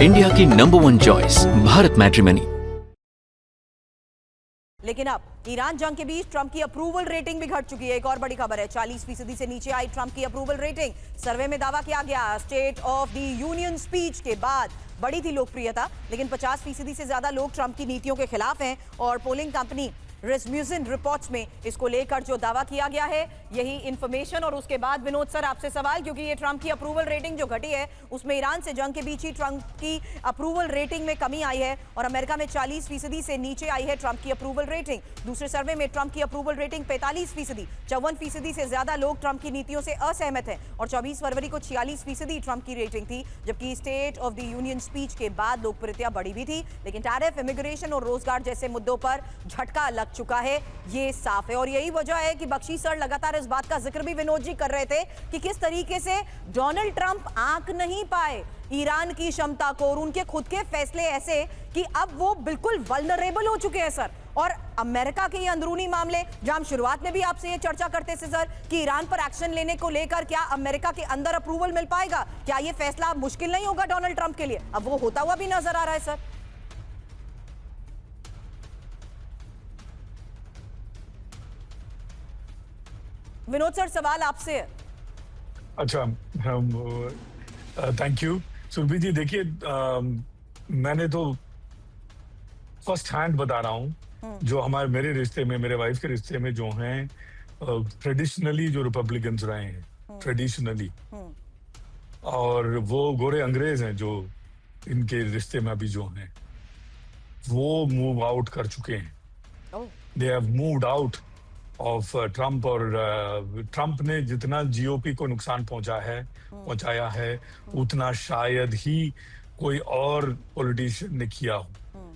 India की number 1 choice Bharat matrimony. लेकिन अब ईरान जंग के बीच ट्रंप की अप्रूवल रेटिंग भी घट चुकी है। एक और बड़ी खबर है, 40% से नीचे आई ट्रंप की अप्रूवल रेटिंग। सर्वे में दावा किया गया state of the union speech के बाद बढ़ी थी लोकप्रियता, लेकिन 50% से ज्यादा लोग ट्रंप की नीतियों के खिलाफ हैं। और पोलिंग कंपनी रेस्म्यूसन रिपोर्ट्स में इसको लेकर जो दावा किया गया है, यही इंफॉर्मेशन। और उसके बाद विनोद सर आपसे सवाल, क्योंकि ये ट्रंप की अप्रूवल रेटिंग जो घटी है उसमें ईरान से जंग के बीच ही ट्रंप की अप्रूवल रेटिंग में कमी आई है और अमेरिका में 40% से नीचे आई है ट्रंप की अप्रूवल रेटिंग। दूसरे सर्वे में ट्रंप की अप्रूवल रेटिंग 45%, 54% से ज्यादा लोग ट्रंप की नीतियों से असहमत हैं। और 24 फरवरी को 46% ट्रंप की रेटिंग थी, जबकि state of the union speech के बाद लोकप्रियता बढ़ी भी थी। लेकिन टैरिफ, इमिग्रेशन और रोजगार जैसे मुद्दों पर झटका लग चुका है, ये साफ है। और यही वजह है कि बख्शी सर लगातार इस बात का जिक्र भी विनोद जी कर रहे थे कि किस तरीके से डोनाल्ड ट्रंप आंक नहीं पाए ईरान की क्षमता को और उनके खुद के फैसले ऐसे कि अब वो बिल्कुल वल्नरेबल हो चुके हैं सर। और अमेरिका के ये अंदरूनी मामले, जहां हम शुरुआत में भी आपसे ये चर्चा करते थे सर कि ईरान पर एक्शन लेने को लेकर क्या अमेरिका के अंदर अप्रूवल मिल पाएगा, क्या ये फैसला मुश्किल नहीं होगा डोनाल्ड ट्रंप के लिए? अब वो होता हुआ भी नजर आ रहा है सर। विनोद सर, सवाल आपसे। अच्छा, थैंक यू सुरभि जी। देखिए, मैंने तो फर्स्ट हैंड बता रहा हूँ, जो मेरे रिश्ते में, मेरे वाइफ के रिश्ते में जो हैं ट्रेडिशनली जो रिपब्लिकन्स रहे हैं ट्रेडिशनली, और वो गोरे अंग्रेज हैं जो इनके रिश्ते में अभी जो हैं, वो मूव आउट कर चुके हैं। They have moved out of Trump. और ट्रंप ने जितना जीओपी को नुकसान पहुंचाया है उतना शायद ही कोई और पॉलिटिशियन ने किया हो।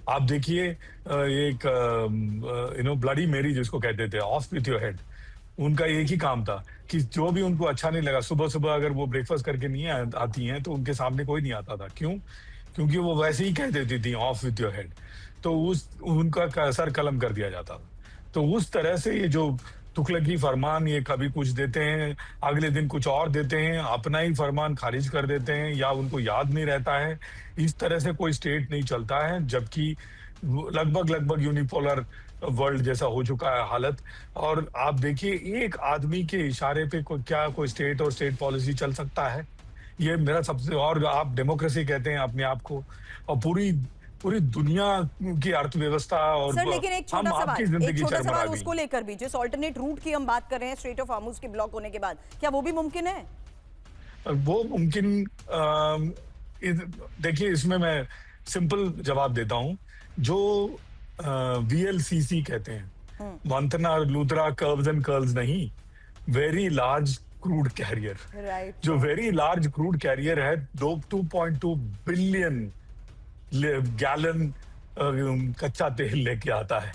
आप देखिए, एक ब्लडी मेरी जिसको कहते थे, ऑफ विथ योर हेड, उनका एक ही काम था कि जो भी उनको अच्छा नहीं लगा, सुबह सुबह अगर वो ब्रेकफास्ट करके नहीं आती हैं तो उनके सामने कोई नहीं आता था। क्यों? क्योंकि वो वैसे ही कह देती थी ऑफ विथ योर हेड, तो उनका सर कलम कर दिया जाता था। तो उस तरह से ये जो तुगलकी फरमान, ये कभी कुछ देते हैं, अगले दिन कुछ और देते हैं, अपना ही फरमान खारिज कर देते हैं, या उनको याद नहीं रहता है। इस तरह से कोई स्टेट नहीं चलता है, जबकि लगभग यूनिपोलर वर्ल्ड जैसा हो चुका है हालत। और आप देखिए, एक आदमी के इशारे पे कोई स्टेट और स्टेट पॉलिसी चल सकता है? ये मेरा सबसे, और आप डेमोक्रेसी कहते हैं अपने आप को, और पूरी दुनिया की अर्थव्यवस्था और सर, लेकिन एक छोटा सवाल उसको लेकर भी, जिस ऑल्टरनेट रूट की हम बात कर रहे हैं स्ट्रेट ऑफ हार्मुज के ब्लॉक होने के बाद, क्या वो भी मुमकिन है? वो मुमकिन, देखिए, इसमें मैं सिंपल जवाब देता हूं। जो VLCC कहते हैं, वंतना लूथरा कर्व्स एंड कर्ल्स नहीं, वेरी लार्ज क्रूड कैरियर। जो वेरी लार्ज क्रूड कैरियर है, 2.2 बिलियन गैलन कच्चा तेल लेके आता है।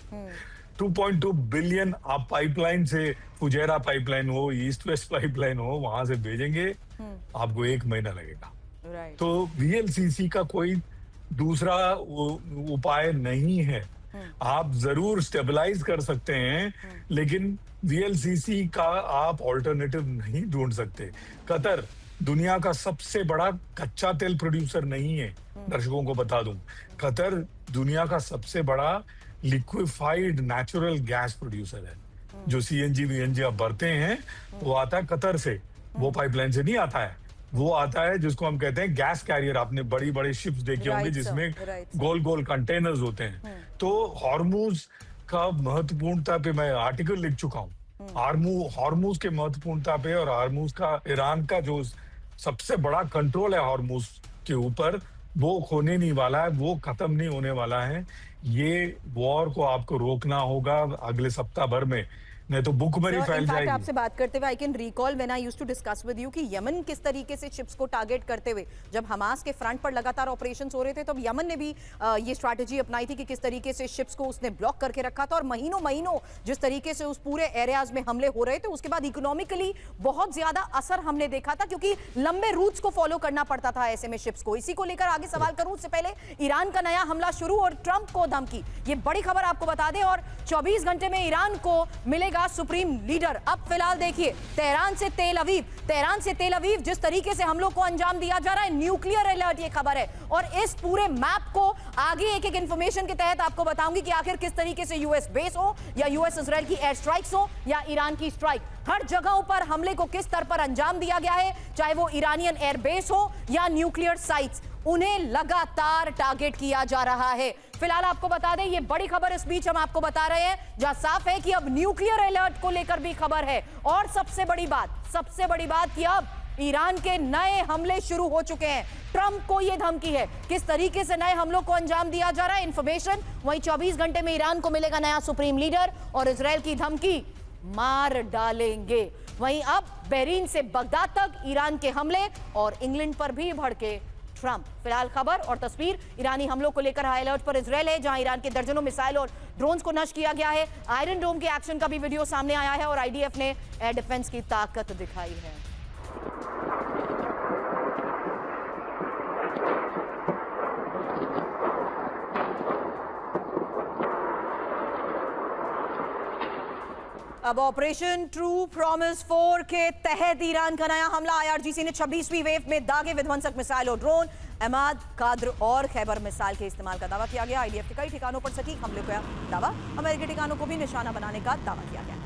2.2 बिलियन आप पाइपलाइन से, फुजेरा पाइपलाइन हो, ईस्ट वेस्ट पाइपलाइन हो, वहां से भेजेंगे, आपको 1 महीना लगेगा। तो VLCC का कोई दूसरा उपाय नहीं है। आप जरूर स्टेबलाइज कर सकते हैं, लेकिन VLCC का आप ऑल्टरनेटिव नहीं ढूंढ सकते। कतर दुनिया का सबसे बड़ा कच्चा तेल प्रोड्यूसर नहीं है, दर्शकों को बता दूं। कतर दुनिया का सबसे बड़ा लिक्विफाइड नेचुरल गैस प्रोड्यूसर है। जो CNG VNG आप भरते हैं, वो आता है कतर से, वो पाइपलाइन से नहीं आता है। वो आता है जिसको हम कहते हैं गैस कैरियर। आपने बड़ी बड़ी शिप्स देखी होंगी जिसमें गोल गोल कंटेनर्स होते हैं। तो हॉर्मुज का महत्वपूर्णता पे मैं आर्टिकल लिख चुका हूँ। हॉर्मुज के महत्वपूर्णता पे, और हॉर्मुज का ईरान का जो सबसे बड़ा कंट्रोल है हॉर्मुज के ऊपर, वो खोने नहीं वाला है, वो खत्म नहीं होने वाला है। ये वॉर को आपको रोकना होगा अगले सप्ताह भर में, नहीं तो भूखमरी फैल जाएगी। आपसे बात करते हुए I can recall when I used to discuss with you कि यमन किस तरीके से शिप्स को टारगेट करते हुए, जब हमास के फ्रंट पर लगातार ऑपरेशंस हो रहे थे, तब यमन ने भी ये स्ट्रैटेजी अपनाई थी कि किस तरीके से शिप्स को उसने ब्लॉक करके रखा था। और महीनों जिस तरीके से उस पूरे एरियाज में हमले हो रहे थे, उसके बाद इकोनॉमिकली बहुत ज्यादा असर हमने देखा था, क्योंकि लंबे रूट्स को फॉलो करना पड़ता था ऐसे में शिप्स को। इसी को लेकर आगे सवाल करूं उससे पहले, ईरान का नया हमला शुरू और ट्रंप को धमकी, ये बड़ी खबर आपको बता दें। और 24 घंटे में ईरान को मिलेगा का सुप्रीम लीडर। अब फिलहाल देखिए तेहरान से तेल अवीव जिस तरीके से हमलों को अंजाम दिया जा रहा है, न्यूक्लियर अलर्ट ये खबर है। और इस पूरे मैप को आगे एक एक इंफॉर्मेशन के तहत आपको बताऊंगी कि आखिर किस तरीके से यूएस बेस हो या यूएस इजराइल की एयर स्ट्राइक्स हो या ईरान की स्ट्राइक, हर जगहों पर हमले को किस स्तर पर अंजाम दिया गया है, चाहे वो ईरानियन एयर बेस हो या न्यूक्लियर साइट्स, उन्हें लगातार टारगेट किया जा रहा है। फिलहाल आपको बता दें, ये बड़ी खबर इस बीच हम आपको बता रहे हैं जहां साफ है कि अब न्यूक्लियर अलर्ट को लेकर भी खबर है। और सबसे बड़ी बात कि अब ईरान के नए हमले शुरू हो चुके हैं। ट्रंप को यह धमकी है, किस तरीके से नए हमलों को अंजाम दिया जा रहा है, इंफॉर्मेशन वहीं 24 घंटे में ईरान को मिलेगा नया सुप्रीम लीडर और इजराइल की धमकी, मार डालेंगे। वहीं अब बहरीन से बगदाद तक ईरान के हमले और इंग्लैंड पर भी भड़के ट्रंप। फिलहाल खबर और तस्वीर ईरानी हमलों को लेकर हाई अलर्ट पर इजराइल है, जहां ईरान के दर्जनों मिसाइल और ड्रोन्स को नष्ट किया गया है। आयरन डोम के एक्शन का भी वीडियो सामने आया है और आईडीएफ ने एयर डिफेंस की ताकत दिखाई है। अब ऑपरेशन ट्रू प्रॉमिस 4 के तहत ईरान का नया हमला। आईआरजीसी ने 26वीं वेव में दागे विध्वंसक मिसाइल और ड्रोन, अहमद, काद्र और खैबर मिसाइल के इस्तेमाल का दावा किया गया। आईडीएफ के कई ठिकानों पर सटीक हमले का दावा, अमेरिकी ठिकानों को भी निशाना बनाने का दावा किया गया।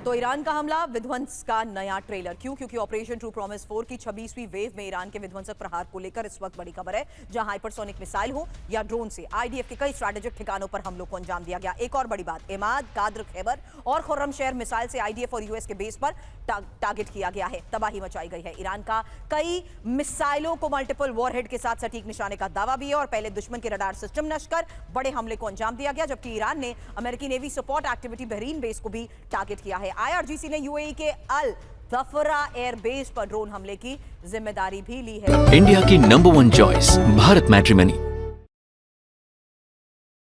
तो ईरान का हमला, विध्वंस का नया ट्रेलर। क्यों? क्योंकि ऑपरेशन ट्रू प्रॉमिस 4 की 26वीं वेव में ईरान के विध्वंसक प्रहार को लेकर इस वक्त बड़ी खबर है, जहां हाइपरसोनिक मिसाइल हो या ड्रोन से आईडीएफ के कई स्ट्रैटेजिक ठिकानों पर हमलों को अंजाम दिया गया। एक और बड़ी बात, एमाद, काद्र, खैबर और खुर्रमशहर मिसाइल से आईडीएफ और यूएस के बेस पर टारगेट किया गया है, तबाही मचाई गई है। ईरान का कई मिसाइलों को मल्टीपल वॉरहेड के साथ सटीक निशाने का दावा भी है और पहले दुश्मन के रडार सिस्टम नष्ट कर बड़े हमले को अंजाम दिया गया, जबकि ईरान ने अमेरिकी navy support activity Bahrain base को भी टारगेट किया है। आईआरजीसी ने यूएई के अल ज़फरा एयर बेस पर ड्रोन हमले की जिम्मेदारी भी ली है। इंडिया की नंबर 1 चॉइस भारत मैट्रिमनी।